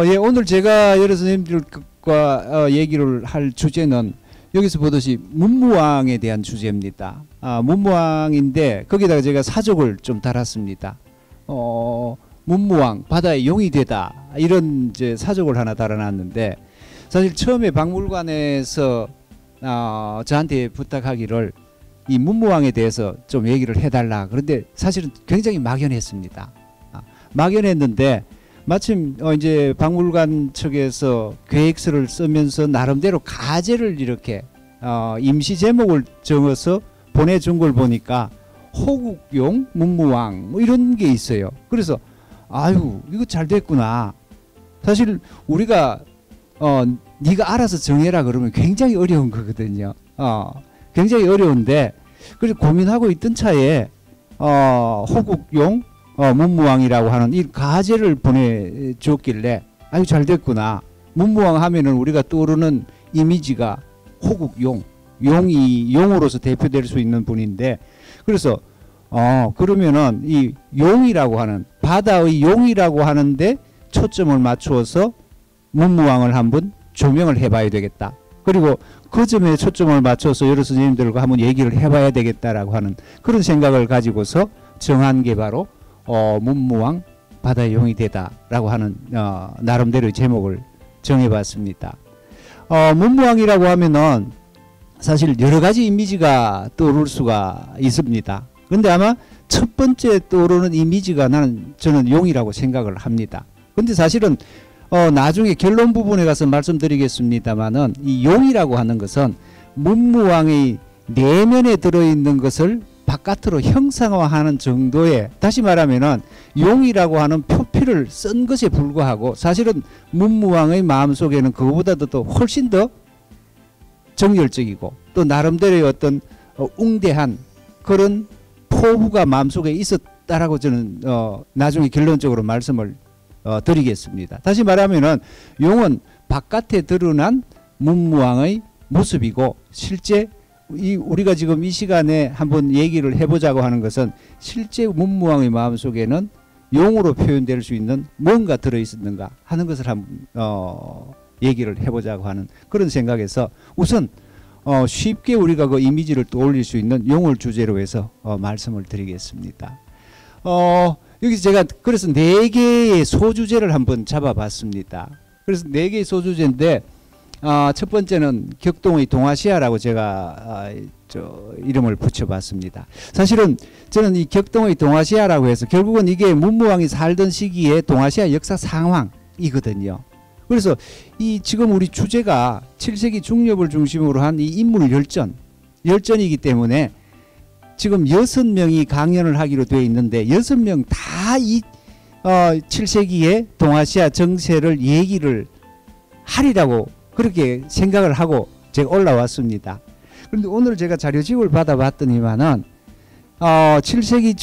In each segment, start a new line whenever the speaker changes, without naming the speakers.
예, 오늘 제가 여러 선생님들과 얘기를 할 주제는 여기서 보듯이 문무왕에 대한 주제입니다. 문무왕인데 거기다가 제가 사족을 좀 달았습니다. 문무왕 바다의 용이 되다 이런 이제 사족을 하나 달아놨는데 사실 처음에 박물관에서 저한테 부탁하기를 이 문무왕에 대해서 좀 얘기를 해달라. 그런데 사실은 굉장히 막연했습니다. 막연했는데 마침 이제 박물관 측에서 계획서를 쓰면서 나름대로 가제를 이렇게 임시 제목을 정해서 보내준 걸 보니까 호국용 문무왕 뭐 이런 게 있어요. 그래서 아유 이거 잘 됐구나. 사실 우리가 네가 알아서 정해라 그러면 굉장히 어려운 거거든요. 굉장히 어려운데 그래서 고민하고 있던 차에 호국용 문무왕이라고 하는 이 가제를 보내줬길래 아유 잘 됐구나. 문무왕 하면은 우리가 떠오르는 이미지가 호국용, 용이 용으로서 대표될 수 있는 분인데 그래서 그러면은 이 용이라고 하는 바다의 용이라고 하는데 초점을 맞추어서 문무왕을 한번 조명을 해봐야 되겠다. 그리고 그 점에 초점을 맞춰서 여러 선생님들과 한번 얘기를 해봐야 되겠다라고 하는 그런 생각을 가지고서 정한 게 바로 문무왕 바다의 용이 되다라고 하는 나름대로의 제목을 정해봤습니다. 문무왕이라고 하면은 사실 여러 가지 이미지가 떠오를 수가 있습니다. 그런데 아마 첫 번째 떠오르는 이미지가 저는 용이라고 생각을 합니다. 근데 사실은 나중에 결론 부분에 가서 말씀드리겠습니다만은 이 용이라고 하는 것은 문무왕의 내면에 들어있는 것을 바깥으로 형상화하는 정도의 다시 말하면은 용이라고 하는 표피를 쓴 것에 불과하고 사실은 문무왕의 마음속에는 그거보다도 또 훨씬 더 정열적이고 또 나름대로의 어떤 웅대한 그런 포부가 마음속에 있었다라고 저는 나중에 결론적으로 말씀을 드리겠습니다. 다시 말하면은 용은 바깥에 드러난 문무왕의 모습이고 실제 우리가 지금 이 시간에 한번 얘기를 해보자고 하는 것은 실제 문무왕의 마음속에는 용으로 표현될 수 있는 뭔가 들어있었는가 하는 것을 한번 얘기를 해보자고 하는 그런 생각에서 우선 쉽게 우리가 그 이미지를 떠올릴 수 있는 용을 주제로 해서 말씀을 드리겠습니다. 여기서 제가 그래서 4개의 소주제를 한번 잡아봤습니다. 그래서 4개의 소주제인데 첫 번째는 격동의 동아시아라고 제가 이름을 붙여봤습니다. 사실은 저는 이 격동의 동아시아라고 해서 결국은 이게 문무왕이 살던 시기의 동아시아 역사 상황이거든요. 그래서 이 지금 우리 주제가 7세기 중엽을 중심으로 한 이 인물 열전이기 때문에 지금 6명이 강연을 하기로 되어 있는데 6명 다 이 7세기의 동아시아 정세를 얘기를 하리라고 그렇게 생각을 하고 제가 올라왔습니다. 그런데 오늘 제가 자료집을 받아봤더니만은 7세기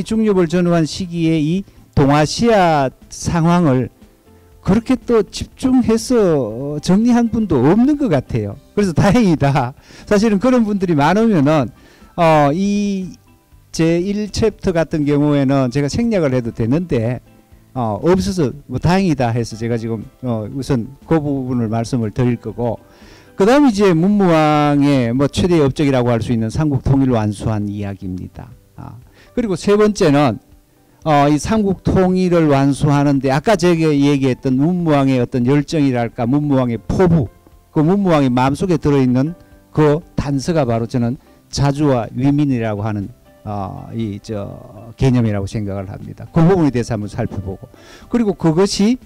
중엽을 전후한 시기에 이 동아시아 상황을 그렇게 또 집중해서 정리한 분도 없는 것 같아요. 그래서 다행이다. 사실은 그런 분들이 많으면은 이 제1챕터 같은 경우에는 제가 생략을 해도 되는데 없어서 뭐 다행이다 해서 제가 지금 우선 그 부분을 말씀을 드릴 거고 그 다음 이제 문무왕의 뭐 최대의 업적이라고 할 수 있는 삼국 통일을 완수한 이야기입니다. 그리고 세 번째는 이 삼국 통일을 완수하는데 아까 제가 얘기했던 문무왕의 어떤 열정이랄까 문무왕의 포부 그 문무왕의 마음속에 들어있는 그 단서가 바로 저는 자주와 위민이라고 하는 개념이라고 생각을 합니다. 그 부분에 대해서 한번 살펴보고 그리고 그것이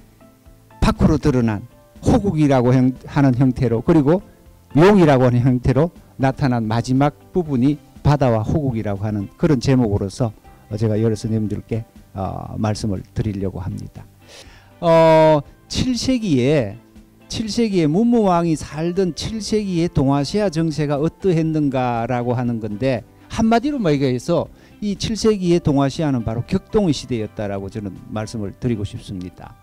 밖으로 드러난 호국이라고 하는 형태로 그리고 용이라고 하는 형태로 나타난 마지막 부분이 바다와 호국이라고 하는 그런 제목으로서 제가 여러 선생님들께 말씀을 드리려고 합니다. 7세기에 문무왕이 살던 7세기의 동아시아 정세가 어떠했는가라고 하는 건데 한마디로 얘기해서 이 7세기의 동아시아는 바로 격동의 시대였다라고 저는 말씀을 드리고 싶습니다.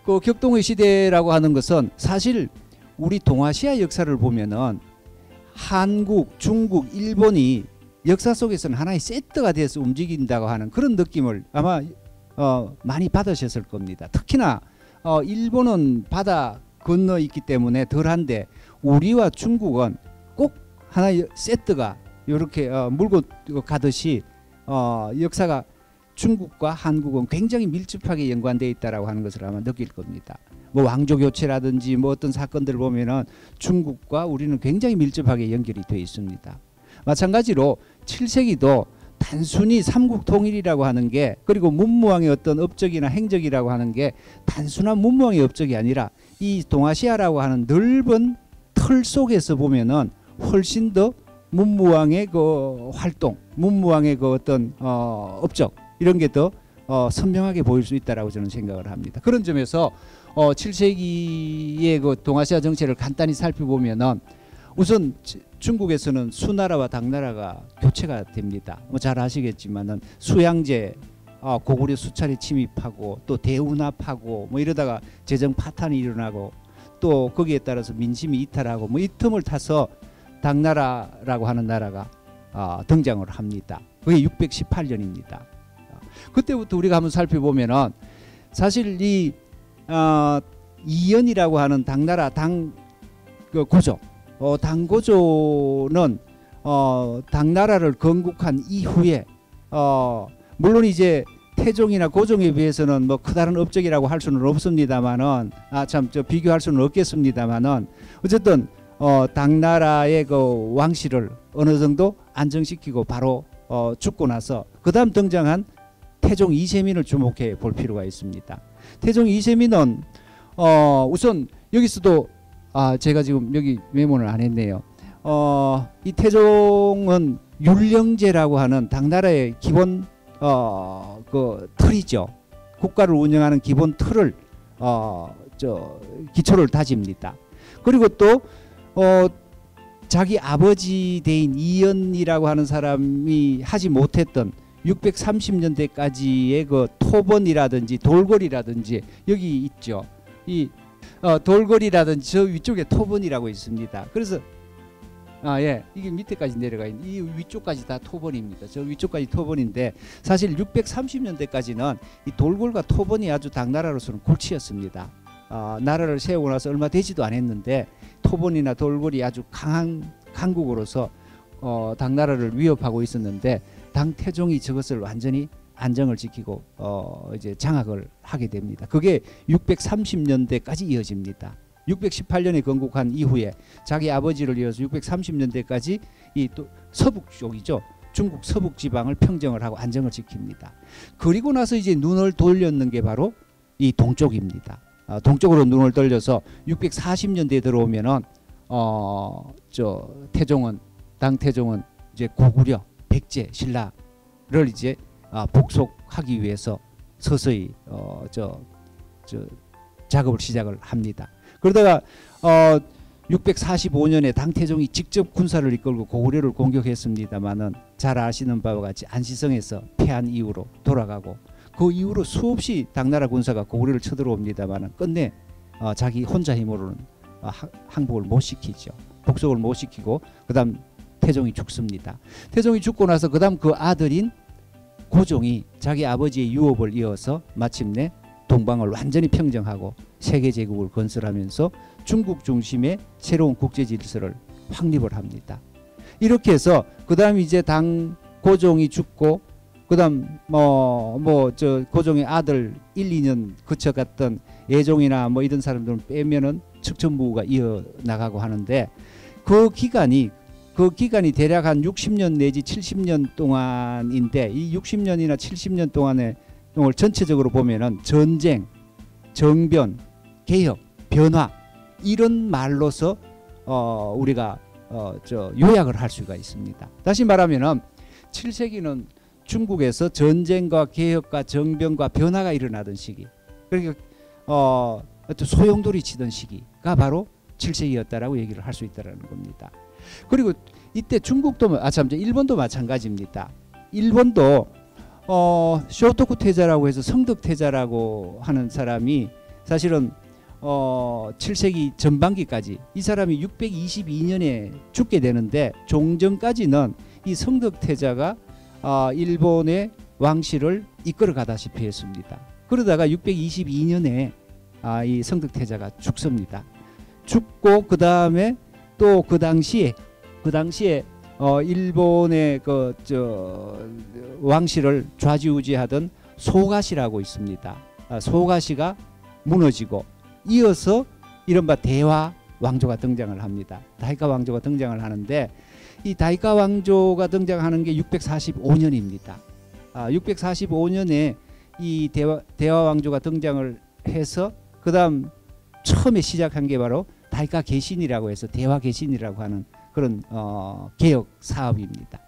그 격동의 시대라고 하는 것은 사실 우리 동아시아 역사를 보면은 한국, 중국, 일본이 역사 속에서는 하나의 세트가 돼서 움직인다고 하는 그런 느낌을 아마 많이 받으셨을 겁니다. 특히나 일본은 바다 건너 있기 때문에 덜한데 우리와 중국은 꼭 하나의 세트가 이렇게 물고 가듯이 역사가 중국과 한국은 굉장히 밀접하게 연관되어 있다라고 하는 것을 아마 느낄 겁니다. 뭐 왕조 교체라든지 뭐 어떤 사건들을 보면은 중국과 우리는 굉장히 밀접하게 연결이 되어 있습니다. 마찬가지로 7세기도 단순히 삼국 통일이라고 하는 게 그리고 문무왕의 어떤 업적이나 행적이라고 하는 게 단순한 문무왕의 업적이 아니라 이 동아시아라고 하는 넓은 틀 속에서 보면은 훨씬 더 문무왕의 그 활동, 문무왕의 그 어떤 업적 이런 게 더 선명하게 보일 수 있다라고 저는 생각을 합니다. 그런 점에서 7세기의 그 동아시아 정체를 간단히 살펴보면은 우선 중국에서는 수나라와 당나라가 교체가 됩니다. 뭐 잘 아시겠지만은 수양제, 고구려 수차례 침입하고 또 대운합하고 뭐 이러다가 재정 파탄이 일어나고 또 거기에 따라서 민심이 이탈하고 뭐 이 틈을 타서 당나라라고 하는 나라가 등장을 합니다. 그게 618년입니다. 그때부터 우리가 한번 살펴보면은 사실 이 이연이라고 하는 당나라 고조, 당고조는 당나라를 건국한 이후에 물론 이제 태종이나 고종에 비해서는 뭐 크다른 업적이라고 할 수는 없습니다만은 비교할 수는 없겠습니다만은 어쨌든 당나라의 그 왕실을 어느 정도 안정시키고 바로 죽고 나서 그다음 등장한 태종 이세민을 주목해 볼 필요가 있습니다. 태종 이세민은 우선 여기서도 제가 지금 여기 메모를 안 했네요. 이 태종은 율령제라고 하는 당나라의 기본 그 틀이죠. 국가를 운영하는 기본 틀을 기초를 다집니다. 그리고 또 자기 아버지 대인 이연이라고 하는 사람이 하지 못했던 630년대까지의 그 토번이라든지 돌궐이라든지 여기 있죠. 이 돌궐이라든지 저 위쪽에 토번이라고 있습니다. 그래서 예, 이게 밑에까지 내려가 있는 이 위쪽까지 다 토번입니다. 저 위쪽까지 토번인데 사실 630년대까지는 이 돌궐과 토번이 아주 당나라로서는 골치였습니다. 나라를 세우고 나서 얼마 되지도 않았는데 토번이나 돌궐이 아주 강한 강국으로서 당나라를 위협하고 있었는데 당태종이 저것을 완전히 안정을 지키고 이제 장악을 하게 됩니다. 그게 630년대까지 이어집니다. 618년에 건국한 이후에 자기 아버지를 이어서 630년대까지 이 또 서북 쪽이죠. 중국 서북 지방을 평정을 하고 안정을 지킵니다. 그리고 나서 이제 눈을 돌렸는 게 바로 이 동쪽입니다. 동쪽으로 눈을 돌려서 640년대에 들어오면은 당태종은 이제 고구려 백제 신라를 이제 복속하기 위해서 서서히 작업을 시작을 합니다. 그러다가 645년에 당태종이 직접 군사를 이끌고 고구려를 공격했습니다마는 잘 아시는 바와 같이 안시성에서 패한 이후로 돌아가고 그 이후로 수없이 당나라 군사가 고구려를 쳐들어옵니다마는 끝내 자기 혼자 힘으로는 항복을 못 시키죠. 복속을 못 시키고 그다음 태종이 죽습니다. 태종이 죽고 나서 그다음 그 아들인 고종이 자기 아버지의 유업을 이어서 마침내 동방을 완전히 평정하고 세계 제국을 건설하면서 중국 중심의 새로운 국제 질서를 확립을 합니다. 이렇게 해서 그다음 이제 당 고종이 죽고 그다음 고종의 아들 1, 2년 거쳐갔던 예종이나 뭐 이런 사람들은 빼면은 측천부가 이어 나가고 하는데 그 기간이 대략 한 60년 내지 70년 동안인데 이 60년이나 70년 동안의 동을 전체적으로 보면은 전쟁, 정변, 개혁, 변화 이런 말로서 우리가 요약을 할 수가 있습니다. 다시 말하면은 7세기는 중국에서 전쟁과 개혁과 정변과 변화가 일어나던 시기, 그러니까 소용돌이 치던 시기가 바로 7세기였다라고 얘기를 할 수 있다라는 겁니다. 그리고 이때 일본도 마찬가지입니다. 일본도 쇼토쿠 태자라고 해서 성덕 태자라고 하는 사람이 사실은 7세기 전반기까지 이 사람이 622년에 죽게 되는데 종전까지는 이 성덕 태자가 일본의 왕실을 이끌어가다시피 했습니다. 그러다가 622년에 이 성덕태자가 죽습니다. 죽고 그 다음에 또 그 당시에 일본의 왕실을 좌지우지하던 소가시라고 있습니다. 소가시가 무너지고 이어서 이른바 대화 왕조가 등장을 합니다. 다이카 왕조가 등장을 하는데 이 다이카 왕조가 등장하는 게 645년입니다. 645년에 이 대화 왕조가 등장을 해서 그 다음 처음에 시작한 게 바로 다이카 개신이라고 해서 대화 개신이라고 하는 그런 개혁 사업입니다.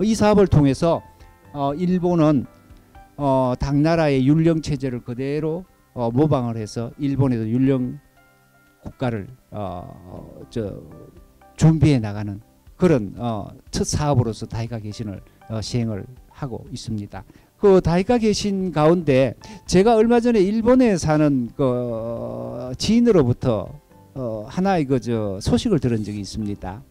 이 사업을 통해서 일본은 당나라의 율령 체제를 그대로 모방을 해서 일본에도 율령 국가를 준비해 나가는 그런 첫 사업으로서 다이카 개신을 시행을 하고 있습니다. 그 다이카 개신 가운데 제가 얼마 전에 일본에 사는 그 지인으로부터 하나의 소식을 들은 적이 있습니다.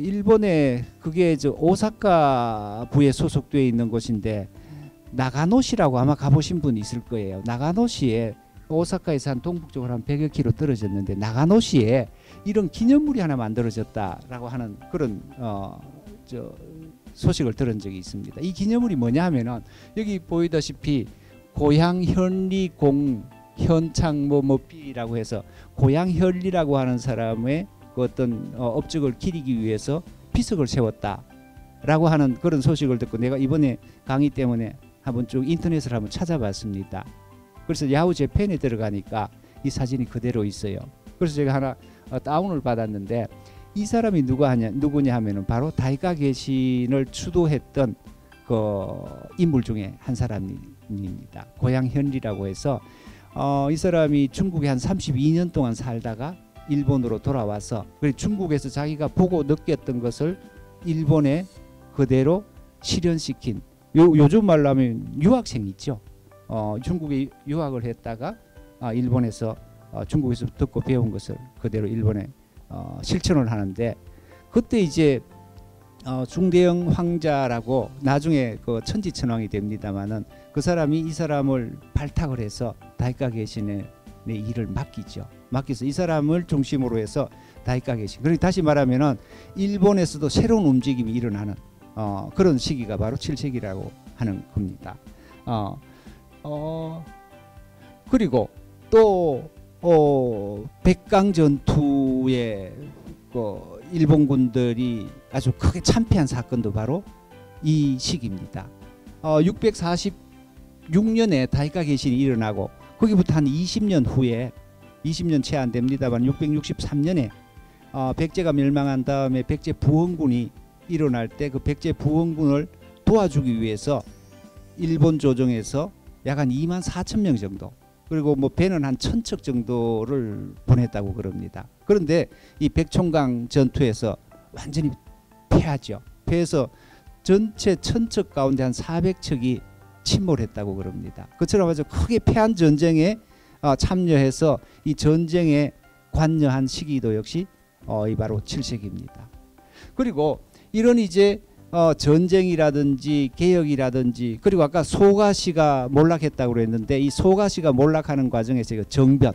일본에 그게 오사카 부에 소속되어 있는 곳인데 나가노시라고 아마 가보신 분이 있을 거예요. 나가노시에 오사카에서 한 동북쪽으로 한 100여 킬로 떨어졌는데 나가노시에 이런 기념물이 하나 만들어졌다라고 하는 그런 소식을 들은 적이 있습니다. 이 기념물이 뭐냐 하면은 여기 보이다시피 고향 현리공 현창 뭐비라고 해서 고향 현리라고 하는 사람의 그 어떤 업적을 기리기 위해서 비석을 세웠다라고 하는 그런 소식을 듣고 내가 이번에 강의 때문에 한번 쭉 인터넷을 한번 찾아봤습니다. 그래서 야후 재팬에 들어가니까 이 사진이 그대로 있어요. 그래서 제가 하나 다운을 받았는데 이 사람이 누구냐 하면은 바로 다이카 개신을 주도했던 그 인물 중에 한 사람입니다. 고향 현리라고 해서 이 사람이 중국에 한 32년 동안 살다가 일본으로 돌아와서 중국에서 자기가 보고 느꼈던 것을 일본에 그대로 실현시킨 요즘 말로 하면 유학생 있죠. 중국에 유학을 했다가 일본에서 중국에서 듣고 배운 것을 그대로 일본에 실천을 하는데 그때 이제 중대형 황자라고 나중에 그 천지천왕이 됩니다마는 그 사람이 이 사람을 발탁을 해서 다이카 개신의 일을 맡기서 이 사람을 중심으로 해서 다이카 개신. 그리고 다시 말하면은 일본에서도 새로운 움직임이 일어나는 그런 시기가 바로 7세기라고 하는 겁니다. 그리고 또 백강 전투에 그 일본군들이 아주 크게 참패한 사건도 바로 이 시기입니다. 646년에 다이카 개신이 일어나고 거기부터 한 20년 후에 20년 채 안 됩니다만 663년에 백제가 멸망한 다음에 백제 부흥군이 일어날 때 그 백제 부흥군을 도와주기 위해서 일본 조정에서 약 한 2만 4천 명 정도 그리고 뭐 배는 한 1,000척 정도를 보냈다고 그럽니다. 그런데 이 백총강 전투에서 완전히 패하죠. 패해서 전체 1,000척 가운데 한 400척이 침몰했다고 그럽니다. 그처럼 아주 크게 패한 전쟁에 참여해서 이 전쟁에 관여한 시기도 역시 이 바로 7세기입니다. 그리고 이런 이제 전쟁이라든지 개혁이라든지 그리고 아까 소가시가 몰락했다고 그랬는데 이 소가시가 몰락하는 과정에서 정변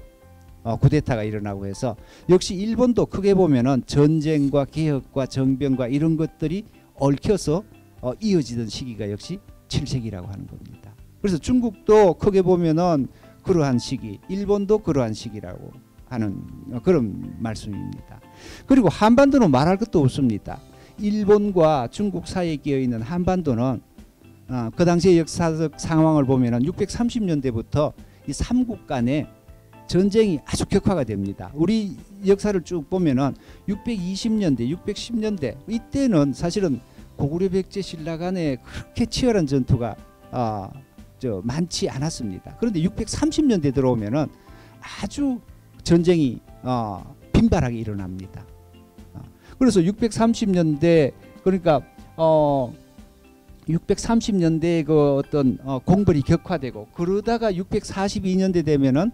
쿠데타가 일어나고 해서 역시 일본도 크게 보면은 전쟁과 개혁과 정변과 이런 것들이 얽혀서 이어지던 시기가 역시 7세기라고 하는 겁니다. 그래서 중국도 크게 보면은 그러한 시기, 일본도 그러한 시기라고 하는 그런 말씀입니다. 그리고 한반도는 말할 것도 없습니다. 일본과 중국 사이에 끼어 있는 한반도는 그 당시의 역사적 상황을 보면은 630년대부터 이 삼국 간의 전쟁이 아주 격화가 됩니다. 우리 역사를 쭉 보면은 620년대, 610년대 이때는 사실은 고구려 백제 신라 간에 그렇게 치열한 전투가 많지 않았습니다. 그런데 630년대 들어오면은 아주 전쟁이 빈발하게 일어납니다. 그래서 630년대 그러니까 630년대에 그 어떤 공벌이 격화되고 그러다가 642년대 되면은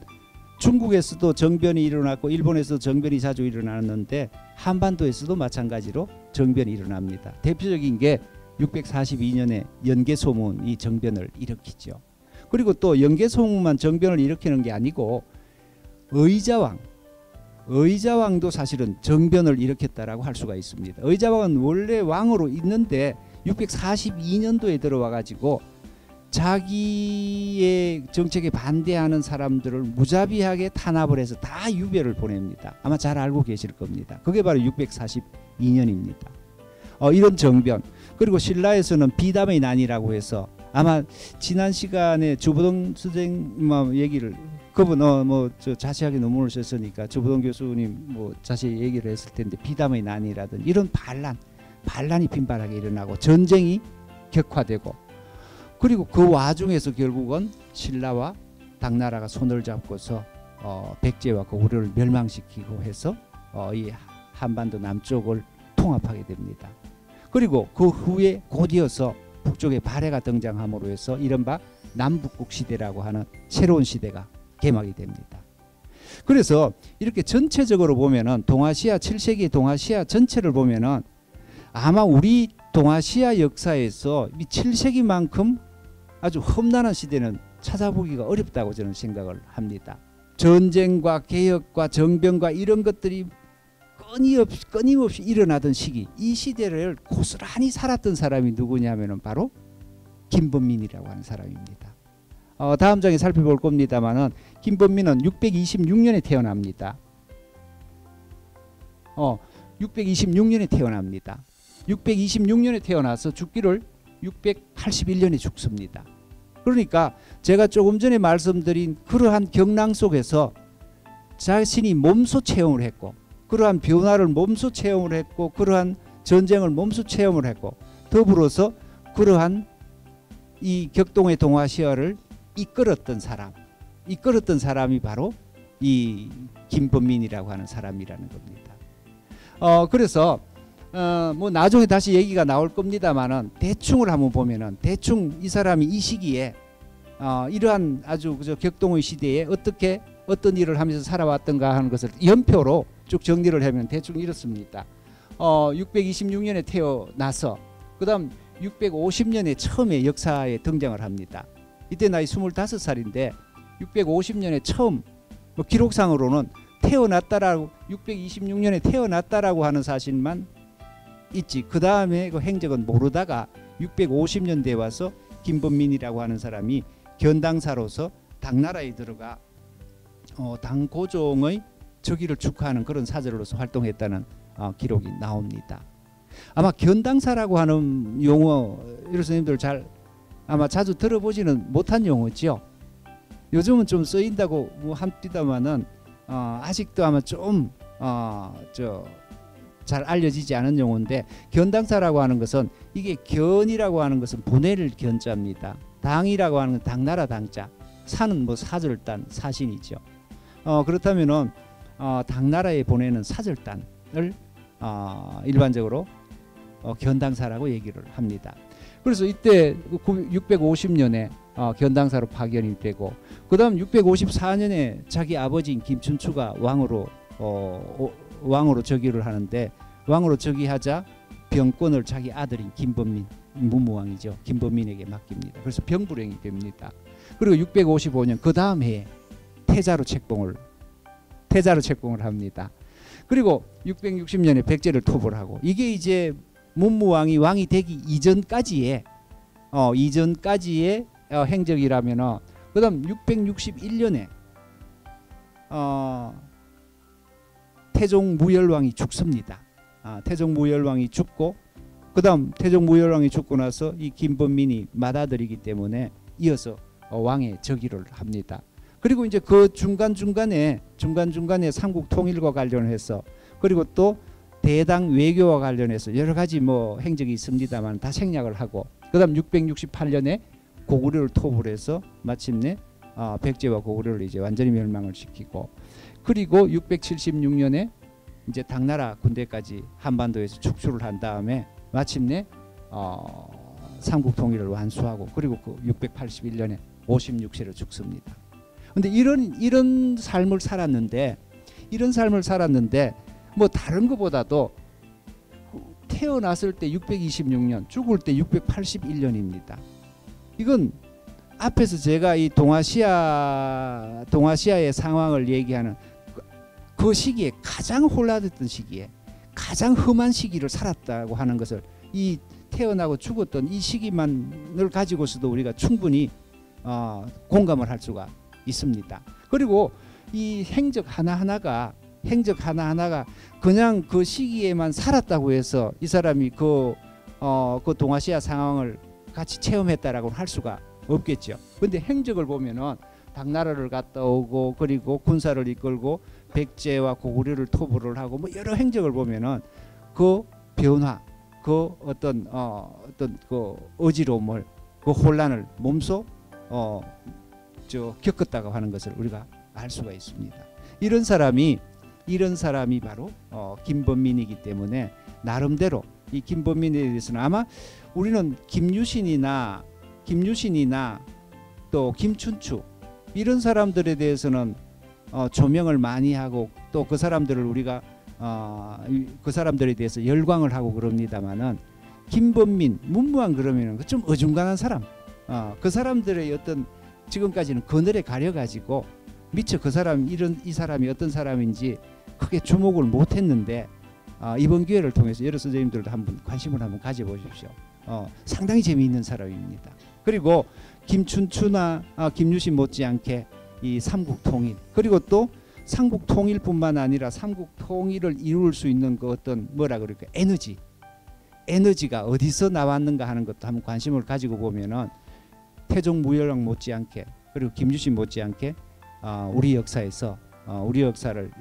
중국에서도 정변이 일어났고 일본에서도 정변이 자주 일어났는데 한반도에서도 마찬가지로 정변이 일어납니다. 대표적인 게 642년에 연개소문이 정변을 일으키죠. 그리고 또 연개소문만 정변을 일으키는 게 아니고 의자왕도 사실은 정변을 일으켰다라고 할 수가 있습니다. 의자왕은 원래 왕으로 있는데 642년도에 들어와 가지고 자기의 정책에 반대하는 사람들을 무자비하게 탄압을 해서 다 유배를 보냅니다. 아마 잘 알고 계실 겁니다. 그게 바로 642년입니다. 이런 정변. 그리고 신라에서는 비담의 난이라고 해서 아마 지난 시간에 주부동 선생님 얘기를 그분 저 자세하게 논문을 썼으니까 주부동 교수님 뭐 자세히 얘기를 했을 텐데 비담의 난이라든 이런 반란이 빈발하게 일어나고 전쟁이 격화되고 그리고 그 와중에서 결국은 신라와 당나라가 손을 잡고서 백제와 고구려를 멸망시키고 해서 이 한반도 남쪽을 통합하게 됩니다. 그리고 그 후에 곧이어서 북쪽에 발해가 등장함으로 해서 이른바 남북국 시대라고 하는 새로운 시대가 개막이 됩니다. 그래서 이렇게 전체적으로 보면은 동아시아 7세기 동아시아 전체를 보면은 아마 우리 동아시아 역사에서 이 7세기만큼 아주 험난한 시대는 찾아보기가 어렵다고 저는 생각을 합니다. 전쟁과 개혁과 정변과 이런 것들이 끊임없이 일어나던 시기, 이 시대를 고스란히 살았던 사람이 누구냐면은 바로 김범민이라고 하는 사람입니다. 다음 장에 살펴볼 겁니다만은 김범민은 626년에 태어납니다. 626년에 태어납니다. 626년에 태어나서 죽기를 681년에 죽습니다. 그러니까 제가 조금 전에 말씀드린 그러한 경랑 속에서 자신이 몸소 체험을 했고 그러한 변화를 몸소 체험을 했고 그러한 전쟁을 몸소 체험을 했고 더불어서 그러한 이 격동의 동아시아를 이끌었던 사람이 바로 이 김범민이라고 하는 사람이라는 겁니다. 그래서 뭐 나중에 다시 얘기가 나올 겁니다만은 대충을 한번 보면은 대충 이 사람이 이 시기에 이러한 아주 그저 격동의 시대에 어떤 일을 하면서 살아왔던가 하는 것을 연표로 쭉 정리를 하면 대충 이렇습니다. 626년에 태어나서 그다음 650년에 처음에 역사에 등장을 합니다. 이때 나이 25살인데 650년에 처음 뭐 기록상으로는 태어났다라고 626년에 태어났다라고 하는 사실만 있지. 그 다음에 그 행적은 모르다가 650년대에 와서 김범민이라고 하는 사람이 견당사로서 당나라에 들어가 당 고종의 즉위를 축하하는 그런 사절로서 활동했다는 기록이 나옵니다. 아마 견당사라고 하는 용어 이런 선생님들 잘 아마 자주 들어보지는 못한 용어죠. 요즘은 좀 쓰인다고 뭐 합니다만은 아직도 아마 좀 잘 알려지지 않은 용어인데 견당사라고 하는 것은 이게 견이라고 하는 것은 분해를 견자입니다. 당이라고 하는 건 당나라 당자, 사는 뭐 사절단 사신이죠. 그렇다면은 당나라에 보내는 사절단을 일반적으로 견당사라고 얘기를 합니다. 그래서 이때 650년에 견당사로 파견이 되고 그다음 654년에 자기 아버지인 김춘추가 왕으로 즉위를 하는데 왕으로 즉위하자 병권을 자기 아들인 김범민 문무왕이죠. 김범민에게 맡깁니다. 그래서 병불행이 됩니다. 그리고 655년 그 다음 해에 태자로 책봉을 합니다. 그리고 660년에 백제를 토벌 하고 이게 이제 문무왕이 왕이 되기 이전까지의 행적이라면은 그다음 661년에 태종 무열왕이 죽습니다. 태종 무열왕이 죽고 그다음 태종 무열왕이 죽고 나서 이 김범민이 맏아들이기 때문에 이어서 왕의 즉위를 합니다. 그리고 이제 그 중간중간에 삼국 통일과 관련해서 그리고 또 대당 외교와 관련해서 여러 가지 뭐 행적이 있습니다만 다 생략을 하고 그다음 668년에 고구려를 토벌해서 마침내 백제와 고구려를 이제 완전히 멸망을 시키고 그리고 676년에 이제 당나라 군대까지 한반도에서 축출을 한 다음에 마침내 삼국 통일을 완수하고 그리고 그 681년에 56세로 죽습니다. 근데 이런 삶을 살았는데 뭐 다른 것보다도 태어났을 때 626년, 죽을 때 681년입니다. 이건 앞에서 제가 이 동아시아의 상황을 얘기하는 그 시기에 가장 혼란했던 시기에 가장 험한 시기를 살았다고 하는 것을 이 태어나고 죽었던 이 시기만을 가지고서도 우리가 충분히 공감을 할 수가 있습니다. 그리고 이 행적 하나하나가 그냥 그 시기에만 살았다고 해서 이 사람이 그 동아시아 상황을 같이 체험했다라고 할 수가 없겠죠. 근데 행적을 보면은 당나라를 갔다 오고 그리고 군사를 이끌고 백제와 고구려를 토벌을 하고 뭐 여러 행적을 보면은 그 변화, 그 어떤 그 어지러움을, 그 혼란을 몸소 겪었다고 하는 것을 우리가 알 수가 있습니다. 이런 사람이 바로 김범민이기 때문에 나름대로 이 김범민에 대해서는 아마 우리는 김유신이나 또 김춘추 이런 사람들에 대해서는 조명을 많이 하고 또 그 사람들을 우리가 그 사람들에 대해서 열광을 하고 그럽니다만은 김범민, 문무왕 그러면은 좀 어중간한 사람, 그 사람들의 어떤 지금까지는 그늘에 가려가지고 미처 이 사람이 어떤 사람인지 크게 주목을 못했는데 이번 기회를 통해서 여러 선생님들도 한번 관심을 한번 가져보십시오. 상당히 재미있는 사람입니다. 그리고 김춘추나 김유신 못지않게 이 삼국통일, 그리고 또 삼국통일뿐만 아니라 삼국통일을 이룰 수 있는 그 어떤 뭐라 그럴까 에너지가 어디서 나왔는가 하는 것도 한번 관심을 가지고 보면은 태종 무열왕 못지않게 그리고 김유신 못지않게 우리 역사에서 우리 역사를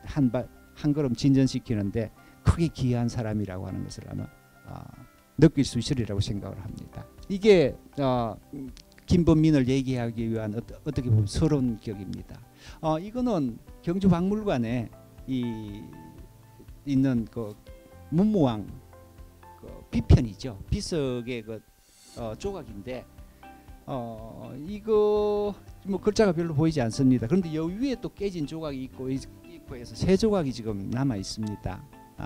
한 걸음 진전시키는데 크게 기여한 사람이라고 하는 것을 아마 느낄 수 있으리라고 생각을 합니다. 이게 김범민을 얘기하기 위한 어떻게 보면 서론 격입니다. 이거는 경주박물관에 있는 그 문무왕 그 비편이죠. 비석의 그 조각인데 이거 뭐 글자가 별로 보이지 않습니다. 그런데 여 위에 또 깨진 조각이 있고 해서 세 조각이 지금 남아 있습니다.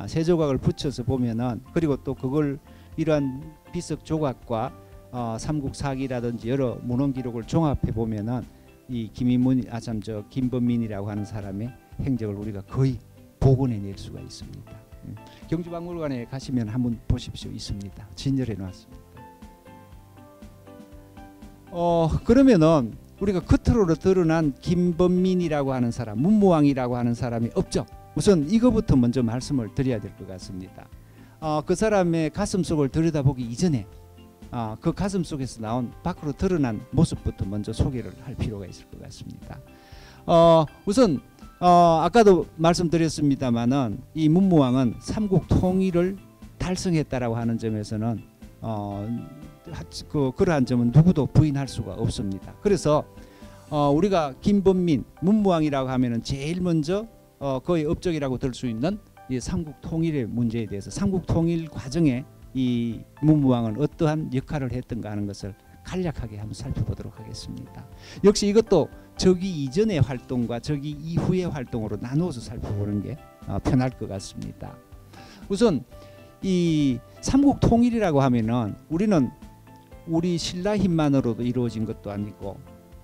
세 조각을 붙여서 보면은 그리고 또 그걸 이러한 비석 조각과 삼국사기라든지 여러 문헌 기록을 종합해 보면은 이 김범민이라고 하는 사람의 행적을 우리가 거의 복원해낼 수가 있습니다. 경주박물관에 가시면 한번 보십시오. 있습니다. 진열해 놨습니다. 그러면은 우리가 겉으로 드러난 김범민이라고 하는 사람, 문무왕이라고 하는 사람이 없죠. 우선 이거부터 먼저 말씀을 드려야 될 것 같습니다. 그 사람의 가슴 속을 들여다보기 이전에 그 가슴 속에서 나온 밖으로 드러난 모습부터 먼저 소개를 할 필요가 있을 것 같습니다. 우선 아까도 말씀드렸습니다마는 이 문무왕은 삼국 통일을 달성했다라고 하는 점에서는 그러한 점은 누구도 부인할 수가 없습니다. 그래서 우리가 김범민, 문무왕이라고 하면은 제일 먼저 거의 업적이라고 들 수 있는 이 삼국 통일의 문제에 대해서 삼국 통일 과정에 이 문무왕은 어떠한 역할을 했던가 하는 것을 간략하게 한번 살펴보도록 하겠습니다. 역시 이것도 저기 이전의 활동과 저기 이후의 활동으로 나누어서 살펴보는 게 편할 것 같습니다. 우선 이 삼국 통일이라고 하면은 우리는 우리 신라 힘만으로도 이루어진 것도 아니고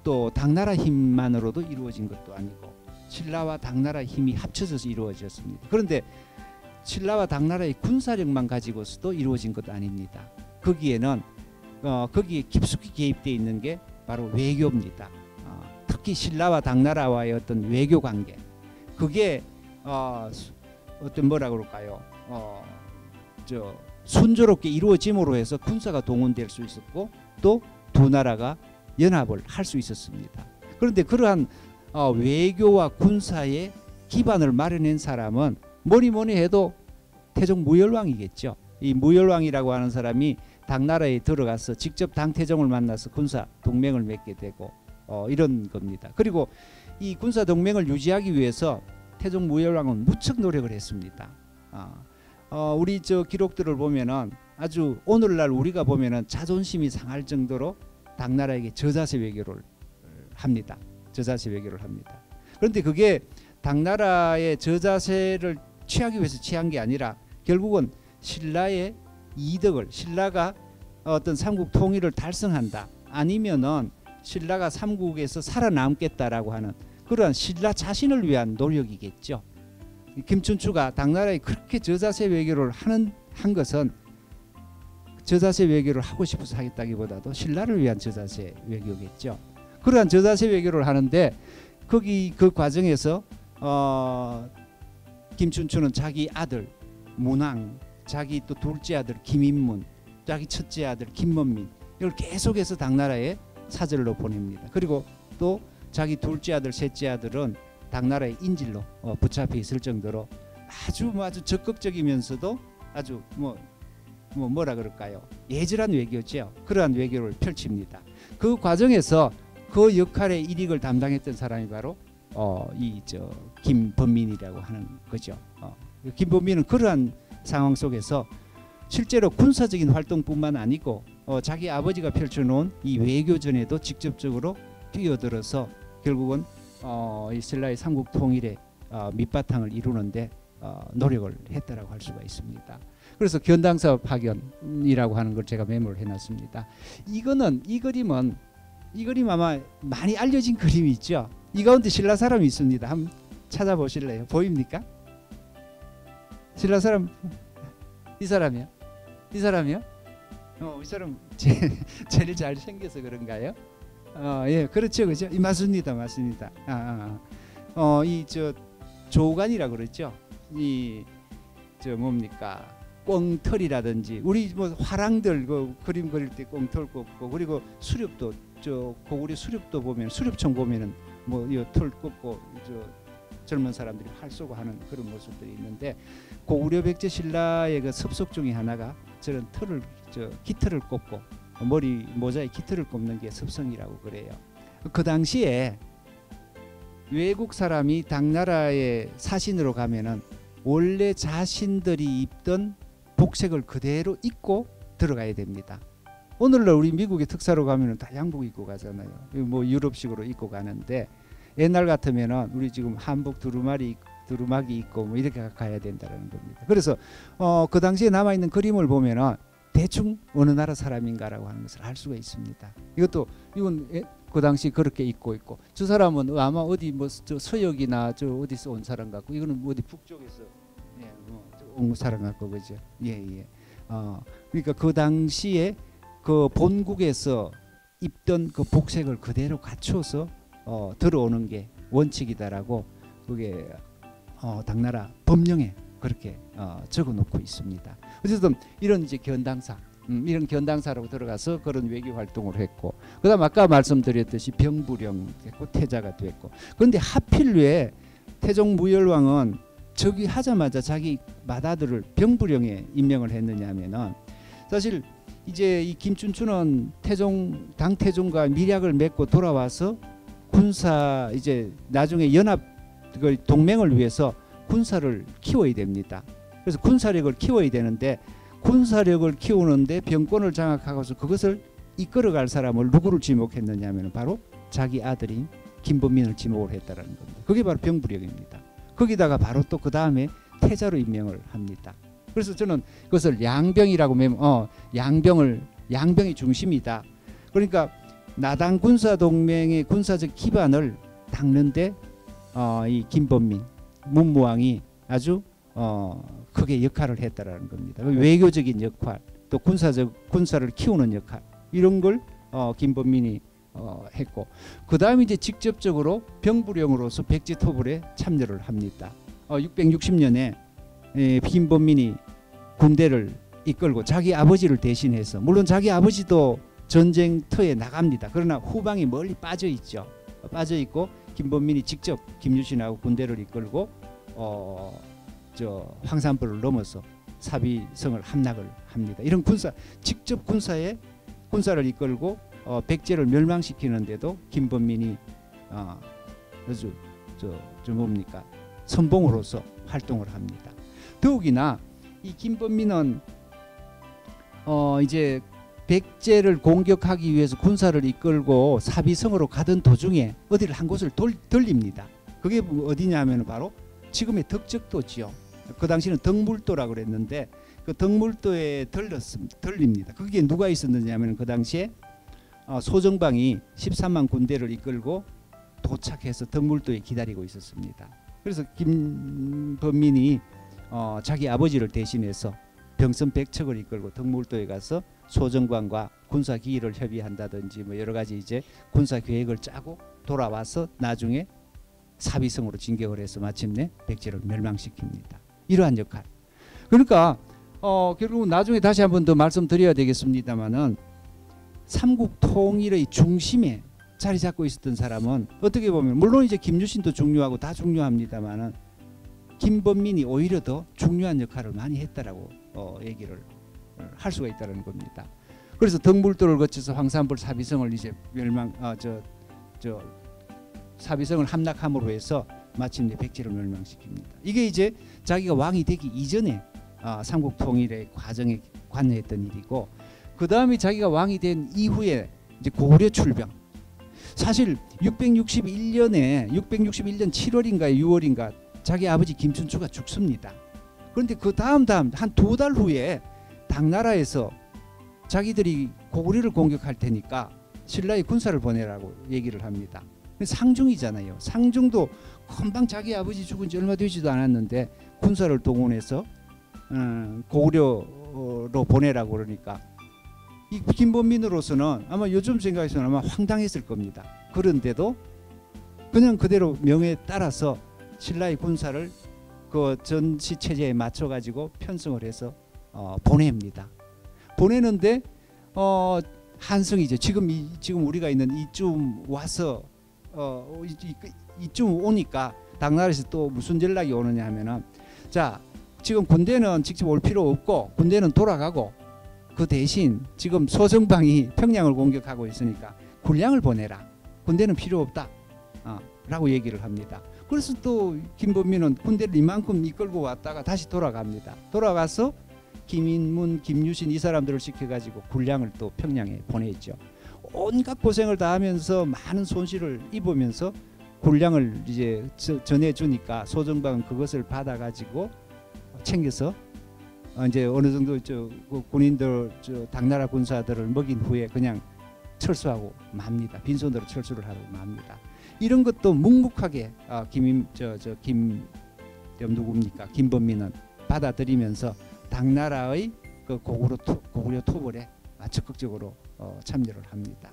또 당나라 힘만으로도 이루어진 것도 아니고 신라와 당나라 힘이 합쳐져서 이루어졌습니다. 그런데 신라와 당나라의 군사력만 가지고서도 이루어진 것도 아닙니다. 거기에는 거기에 깊숙이 개입되어 있는 게 바로 외교입니다. 특히 신라와 당나라와의 어떤 외교 관계, 그게 어떤 뭐라 그럴까요? 순조롭게 이루어짐으로 해서 군사가 동원될 수 있었고 또 두 나라가 연합을 할 수 있었습니다. 그런데 그러한 외교와 군사의 기반을 마련한 사람은 뭐니 해도 태종 무열왕이겠죠. 이 무열왕이라고 하는 사람이 당나라에 들어가서 직접 당태종을 만나서 군사 동맹을 맺게 되고 이런 겁니다. 그리고 이 군사 동맹을 유지하기 위해서 태종 무열왕은 무척 노력을 했습니다. 우리 기록들을 보면은 아주 오늘날 우리가 보면은 자존심이 상할 정도로 당나라에게 저자세 외교를 합니다. 저자세 외교를 합니다. 그런데 그게 당나라의 저자세를 취하기 위해서 취한 게 아니라 결국은 신라의 이득을, 신라가 어떤 삼국 통일을 달성한다, 아니면은 신라가 삼국에서 살아남겠다라고 하는 그러한 신라 자신을 위한 노력이겠죠. 김춘추가 당나라에 그렇게 저자세 외교를 한 것은 저자세 외교를 하고 싶어서 하겠다기보다도 신라를 위한 저자세 외교겠죠. 그러한 저자세 외교를 하는데 거기 그 과정에서 김춘추는 자기 아들 문왕, 자기 또 둘째 아들 김인문, 자기 첫째 아들 김문민 이걸 계속해서 당나라에 사절로 보냅니다. 그리고 또 자기 둘째 아들 셋째 아들은 당나라의 인질로 붙잡혀 있을 정도로 아주 적극적이면서도 아주 뭐라 그럴까요? 예절한 외교죠. 그러한 외교를 펼칩니다. 그 과정에서 그 역할의 일익을 담당했던 사람이 바로 김범민이라고 하는 거죠. 김범민은 그러한 상황 속에서 실제로 군사적인 활동뿐만 아니고 자기 아버지가 펼쳐놓은 이 외교전에도 직접적으로 뛰어들어서 결국은 이 신라의 삼국 통일의 밑바탕을 이루는데 노력을 했다라고 할 수가 있습니다. 그래서 견당사 파견이라고 하는 걸 제가 메모를 해놨습니다. 이 그림 아마 많이 알려진 그림이 있죠. 이 가운데 신라 사람이 있습니다. 한번 찾아보실래요? 보입니까? 신라 사람, 이 사람이요? 이 사람이요? 이 사람 제일 잘 생겨서 그런가요? 예, 그렇죠, 그렇죠. 맞습니다. 이 조간이라고 그랬죠. 이 뭡니까? 꽁털이라든지 우리 뭐 화랑들 그 그림 그릴 때 꽁털 꽂고, 그리고 수렵도 고구려 수렵도 보면 수렵청 보면은 뭐 이 털 꽂고 젊은 사람들이 활 쏘고 하는 그런 모습들이 있는데, 고구려 백제 신라의 그 습속 중에 하나가 저런 깃털을 꽂고 머리 모자에 깃털을 꼽는 게 습성이라고 그래요. 그 당시에 외국 사람이 당나라의 사신으로 가면은 원래 자신들이 입던 복색을 그대로 입고 들어가야 됩니다. 오늘날 우리 미국의 특사로 가면은 다 양복 입고 가잖아요. 뭐 유럽식으로 입고 가는데, 옛날 같으면은 우리 지금 한복 두루마기 입고 뭐 이렇게 가야 된다는 겁니다. 그래서 그 당시에 남아 있는 그림을 보면은 대충 어느 나라 사람인가라고 하는 것을 알 수가 있습니다. 이건 그 당시 그렇게 입고 있고, 저 사람은 아마 어디 뭐 저 서역이나 저 어디서 온 사람 같고, 이거는 어디 북쪽에서 온 사람 같고, 그죠? 예. 그러니까 그 당시에 그 본국에서 입던 그 복색을 그대로 갖춰서 들어오는 게 원칙이다라고 그게 당나라 법령에 그렇게 적어놓고 있습니다. 어쨌든 이런 이제 견당사, 이런 견당사라고 들어가서 그런 외교 활동을 했고, 그다음 아까 말씀드렸듯이 병부령 됐고 태자가 됐고. 그런데 하필 왜 태종 무열왕은 저기 하자마자 자기 맏아들을 병부령에 임명을 했느냐면은, 사실 이제 이 김춘추는 당태종과 밀약을 맺고 돌아와서 군사 이제 나중에 연합 동맹을 위해서 군사를 키워야 됩니다. 그래서 군사력을 키워야 되는데, 군사력을 키우는데 병권을 장악하고서 그것을 이끌어갈 사람을 누구를 지목했느냐 하면 바로 자기 아들인 김범민을 지목을 했다라는 겁니다. 그게 바로 병부령입니다. 거기다가 바로 또 그 다음에 태자로 임명을 합니다. 그래서 저는 그것을 양병이라고 양병이 중심이다. 그러니까 나당 군사 동맹의 군사적 기반을 닦는데 이 김범민 문무왕이 아주 크게 역할을 했다라는 겁니다. 외교적인 역할, 또 군사를 키우는 역할, 이런 걸 김범민이 했고, 그 다음에 이제 직접적으로 병부령으로서 백제토벌에 참여를 합니다. 660년에 김범민이 군대를 이끌고 자기 아버지를 대신해서, 물론 자기 아버지도 전쟁터에 나갑니다. 그러나 후방이 멀리 빠져 있죠. 빠져 있고 김범민이 직접 김유신하고 군대를 이끌고 황산벌을 넘어서 사비성을 함락을 합니다. 이런 직접 군사를 이끌고 백제를 멸망시키는데도 김범민이 아주 뭡니까 선봉으로서 활동을 합니다. 더욱이나 이 김범민은 이제 백제를 공격하기 위해서 군사를 이끌고 사비성으로 가던 도중에 어디를 한 곳을 돌립니다. 그게 어디냐면 바로 지금의 덕적도지요. 그 당시는 덕물도라고 그랬는데, 그 덕물도에 들립니다. 그게 누가 있었느냐면 그 당시에 소정방이 13만 군대를 이끌고 도착해서 덕물도에 기다리고 있었습니다. 그래서 김범민이 자기 아버지를 대신해서 병선백척을 이끌고 덕물도에 가서 소정방과 군사 기일을 협의한다든지 뭐 여러 가지 이제 군사 계획을 짜고 돌아와서 나중에 사비성으로 진격을 해서 마침내 백제를 멸망시킵니다. 이러한 역할. 그러니까 결국 나중에 다시 한 번 더 말씀드려야 되겠습니다만은 삼국 통일의 중심에 자리 잡고 있었던 사람은 어떻게 보면 물론 이제 김유신도 중요하고 다 중요합니다만은 김범민이 오히려 더 중요한 역할을 많이 했다라고 얘기를 할 수가 있다는 겁니다. 그래서 덕물도를 거쳐서 황산벌 사비성을 이제 사비성을 함락함으로 해서 마침내 백제를 멸망시킵니다. 이게 이제 자기가 왕이 되기 이전에 삼국 통일의 과정에 관여했던 일이고, 그 다음에 자기가 왕이 된 이후에 이제 고구려 출병. 사실 661년 7월인가 6월인가 자기 아버지 김춘추가 죽습니다. 그런데 그 다음 한 2달 후에 당나라에서 자기들이 고구려를 공격할 테니까 신라에 군사를 보내라고 얘기를 합니다. 상중이잖아요. 상중도 금방 자기 아버지 죽은 지 얼마 되지도 않았는데 군사를 동원해서 고구려로 보내라고 그러니까 이 김범민으로서는 아마 요즘 생각에서는 아마 황당했을 겁니다. 그런데도 그냥 그대로 명에 따라서 신라의 군사를 그 전시 체제에 맞춰 가지고 편성을 해서 보냅니다. 보내는데 한성이죠. 지금 우리가 있는 이쯤 와서 이쯤 오니까 당나라에서 또 무슨 연락이 오느냐 하면은, 자, 지금 군대는 직접 올 필요 없고 군대는 돌아가고 그 대신 지금 소정방이 평양을 공격하고 있으니까 군량을 보내라. 군대는 필요 없다. 라고 얘기를 합니다. 그래서 또 김범민은 군대를 이만큼 이끌고 왔다가 다시 돌아갑니다. 돌아가서 김인문, 김유신 이 사람들을 시켜가지고 군량을 또 평양에 보내죠. 온갖 고생을 다 하면서 많은 손실을 입으면서 군량을 이제 전해주니까 소정방은 그것을 받아가지고 챙겨서 이제 어느 정도 군인들 당나라 군사들을 먹인 후에 그냥 철수하고 맙니다. 빈손으로 철수를 하고 맙니다. 이런 것도 묵묵하게 김범민은 받아들이면서 당나라의 그 고구려 토벌에 적극적으로 참여를 합니다.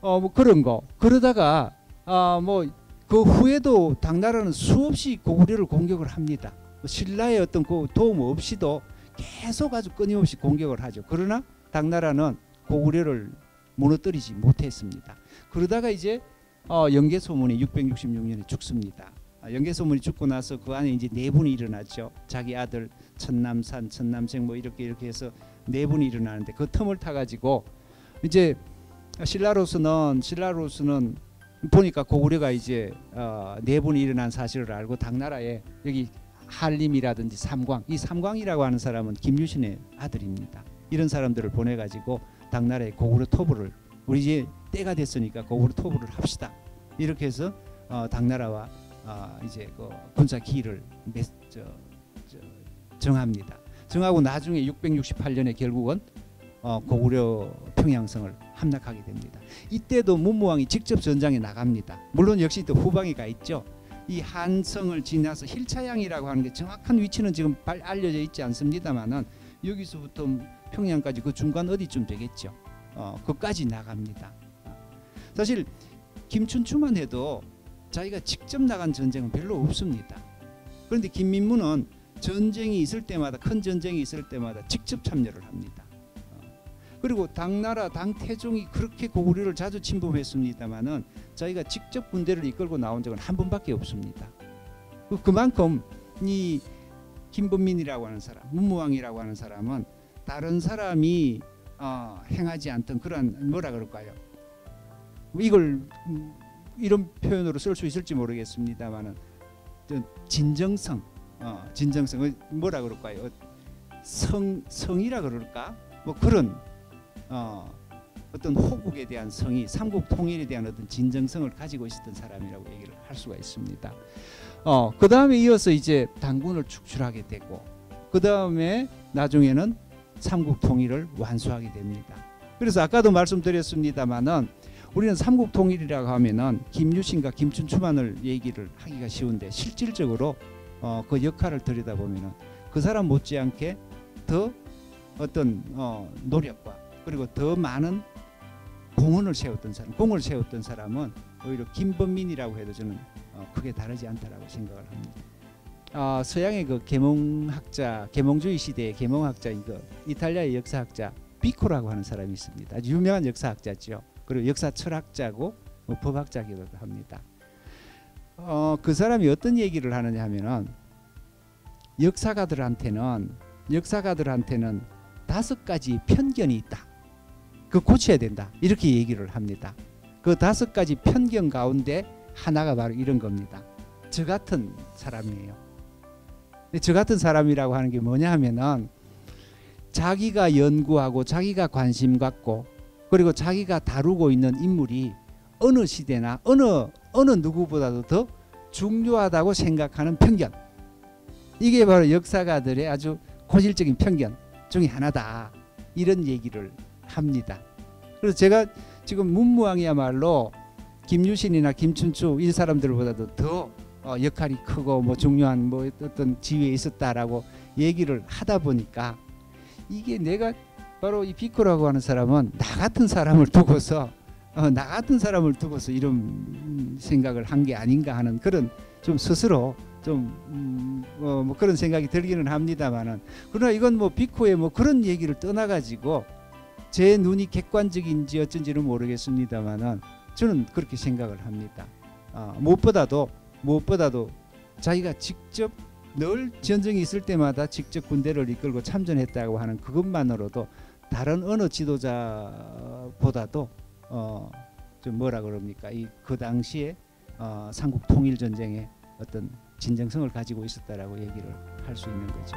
뭐 그런 거. 그러다가 뭐 그 후에도 당나라는 수없이 고구려를 공격을 합니다. 신라의 어떤 그 도움 없이도 계속 아주 끊임없이 공격을 하죠. 그러나 당나라는 고구려를 무너뜨리지 못했습니다. 그러다가 이제 영계소문이 666년에 죽습니다. 영계소문이 죽고 나서 그 안에 이제 내분이 일어났죠. 자기 아들 천남산, 천남생 뭐 이렇게 해서 내분이 일어나는데 그 틈을 타 가지고 이제 신라로서는 보니까 고구려가 이제 내분이 일어난 사실을 알고 당나라에 여기 한림이라든지 삼광, 이 삼광이라고 하는 사람은 김유신의 아들입니다. 이런 사람들을 보내 가지고 당나라의 고구려 토벌을, 우리 이제 때가 됐으니까 고구려 토벌을 합시다. 이렇게 해서 당나라와 이제 그 군사 기일을 정합니다. 정하고 나중에 668년에 결국은 고구려 평양성을 함락하게 됩니다. 이때도 문무왕이 직접 전장에 나갑니다. 물론 역시 또 후방이 가 있죠. 이 한성을 지나서 힐차양이라고 하는 게 정확한 위치는 지금 알려져 있지 않습니다만은 여기서부터 평양까지 그 중간 어디쯤 되겠죠. 그까지 나갑니다. 사실 김춘추만 해도 자기가 직접 나간 전쟁은 별로 없습니다. 그런데 김민무는 전쟁이 있을 때마다, 큰 전쟁이 있을 때마다 직접 참여를 합니다. 그리고 당나라 당태종이 그렇게 고구려를 자주 침범했습니다마는 자기가 직접 군대를 이끌고 나온 적은 한 번밖에 없습니다. 그만큼 이 김범민이라고 하는 사람, 문무왕이라고 하는 사람은 다른 사람이 행하지 않던 그런 뭐라 그럴까요? 이걸 이런 표현으로 쓸 수 있을지 모르겠습니다만은 진정성, 진정성을 뭐라 그럴까요? 성이라 그럴까? 뭐 그런 어떤 호국에 대한 성이, 삼국 통일에 대한 어떤 진정성을 가지고 있었던 사람이라고 얘기를 할 수가 있습니다. 그 다음에 이어서 이제 당군을 축출하게 되고, 그 그 다음에 나중에는 삼국 통일을 완수하게 됩니다. 그래서 아까도 말씀드렸습니다마는 우리는 삼국 통일이라고 하면은 김유신과 김춘추만을 얘기를 하기가 쉬운데 실질적으로 그 역할을 들여다보면은 그 사람 못지않게 더 어떤 노력과 그리고 더 많은 공을 세웠던 사람은 오히려 김범민이라고 해도 저는 크게 다르지 않다라고 생각을 합니다. 서양의 그 계몽주의 시대의 계몽학자인 그 이탈리아의 역사학자 비코라고 하는 사람이 있습니다. 아주 유명한 역사학자죠. 그리고 역사 철학자고 법학자기도 합니다. 그 사람이 어떤 얘기를 하느냐 하면은 역사가들한테는 5가지 편견이 있다. 그 고쳐야 된다. 이렇게 얘기를 합니다. 그 5가지 편견 가운데 하나가 바로 이런 겁니다. 저 같은 사람이에요. 저 같은 사람이라고 하는 게 뭐냐 하면은 자기가 연구하고 자기가 관심 갖고 그리고 자기가 다루고 있는 인물이 어느 시대나 어느 누구보다도 더 중요하다고 생각하는 편견. 이게 바로 역사가들의 아주 고질적인 편견 중에 하나다. 이런 얘기를 합니다. 그래서 제가 지금 문무왕이야말로 김유신이나 김춘추 이 사람들보다도 더 역할이 크고 뭐 중요한 뭐 어떤 지위에 있었다라고 얘기를 하다 보니까 이게 내가 바로 이 비코라고 하는 사람은 나 같은 사람을 두고서 이런 생각을 한 게 아닌가 하는 그런 좀 스스로 뭐 그런 생각이 들기는 합니다만은 그러나 이건 뭐 비코의 뭐 그런 얘기를 떠나가지고 제 눈이 객관적인지 어쩐지는 모르겠습니다만은 저는 그렇게 생각을 합니다. 무엇보다도 자기가 직접 늘 전쟁이 있을 때마다 직접 군대를 이끌고 참전했다고 하는 그것만으로도 다른 어느 지도자보다도 좀 뭐라 그럽니까? 그 당시에 삼국 통일 전쟁의 어떤 진정성을 가지고 있었다라고 얘기를 할 수 있는 거죠.